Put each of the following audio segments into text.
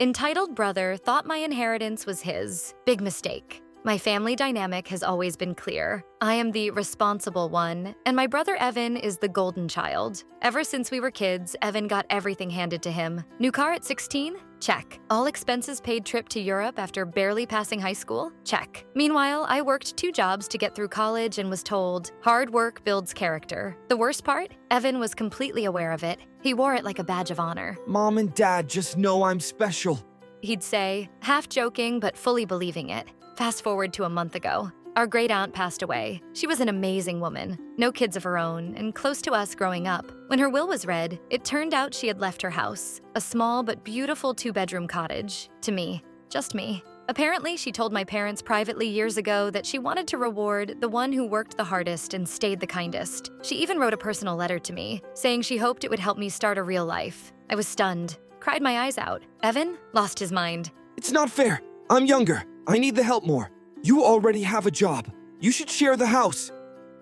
Entitled brother thought my inheritance was his. Big mistake. My family dynamic has always been clear. I am the responsible one, and my brother Evan is the golden child. Ever since we were kids, Evan got everything handed to him. New car at 16? Check. All expenses paid trip to Europe after barely passing high school? Check. Meanwhile, I worked 2 jobs to get through college and was told, hard work builds character. The worst part? Evan was completely aware of it. He wore it like a badge of honor. Mom and Dad just know I'm special. He'd say, half joking but fully believing it. Fast forward to a month ago. Our great aunt passed away. She was an amazing woman, no kids of her own, and close to us growing up. When her will was read, it turned out she had left her house, a small but beautiful 2-bedroom cottage, to me, just me. Apparently, she told my parents privately years ago that she wanted to reward the one who worked the hardest and stayed the kindest. She even wrote a personal letter to me, saying she hoped it would help me start a real life. I was stunned, cried my eyes out. Evan lost his mind. It's not fair. I'm younger. I need the help more. You already have a job. You should share the house.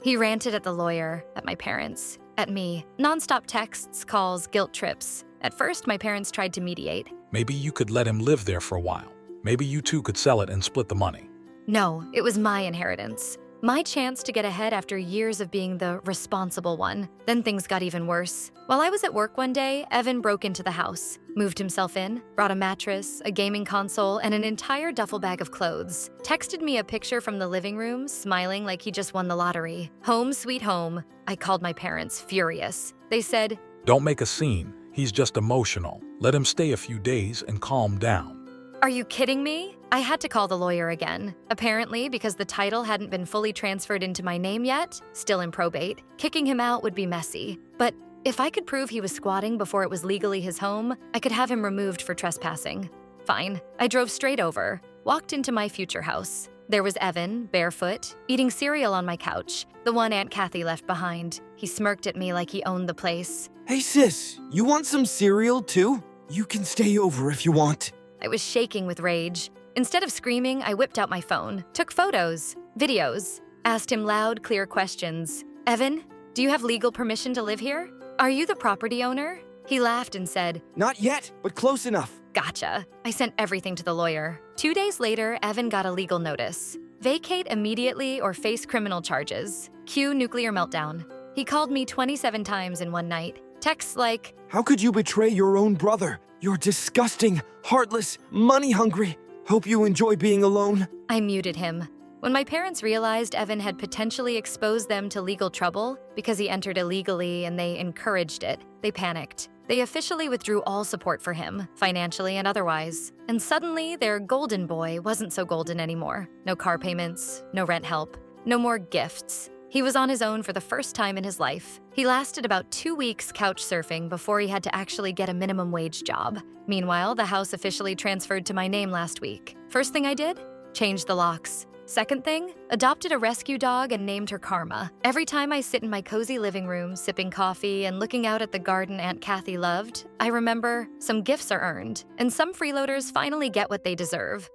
He ranted at the lawyer, at my parents, at me. Non-stop texts, calls, guilt trips. At first, my parents tried to mediate. Maybe you could let him live there for a while. Maybe you two could sell it and split the money. No, it was my inheritance. My chance to get ahead after years of being the responsible one. Then things got even worse. While I was at work one day, Evan broke into the house, moved himself in, brought a mattress, a gaming console, and an entire duffel bag of clothes. Texted me a picture from the living room, smiling like he just won the lottery. Home sweet home. I called my parents, furious. They said, Don't make a scene. He's just emotional. Let him stay a few days and calm down. Are you kidding me? I had to call the lawyer again. Apparently, because the title hadn't been fully transferred into my name yet, still in probate, kicking him out would be messy. But if I could prove he was squatting before it was legally his home, I could have him removed for trespassing. Fine. I drove straight over, walked into my future house. There was Evan, barefoot, eating cereal on my couch, the one Aunt Kathy left behind. He smirked at me like he owned the place. Hey sis, you want some cereal too? You can stay over if you want. I was shaking with rage. Instead of screaming, I whipped out my phone, took photos, videos, asked him loud, clear questions. Evan, do you have legal permission to live here? Are you the property owner? He laughed and said, Not yet, but close enough. Gotcha. I sent everything to the lawyer. 2 days later, Evan got a legal notice. Vacate immediately or face criminal charges. Cue nuclear meltdown. He called me 27 times in one night. Texts like, How could you betray your own brother? You're disgusting, heartless, money-hungry. Hope you enjoy being alone. I muted him. When my parents realized Evan had potentially exposed them to legal trouble because he entered illegally and they encouraged it, they panicked. They officially withdrew all support for him, financially and otherwise. And suddenly, their golden boy wasn't so golden anymore. No car payments, no rent help, no more gifts. He was on his own for the first time in his life. He lasted about 2 weeks couch surfing before he had to actually get a minimum wage job. Meanwhile, the house officially transferred to my name last week. First thing I did? Changed the locks. Second thing? Adopted a rescue dog and named her Karma. Every time I sit in my cozy living room, sipping coffee and looking out at the garden Aunt Kathy loved, I remember some gifts are earned, and some freeloaders finally get what they deserve.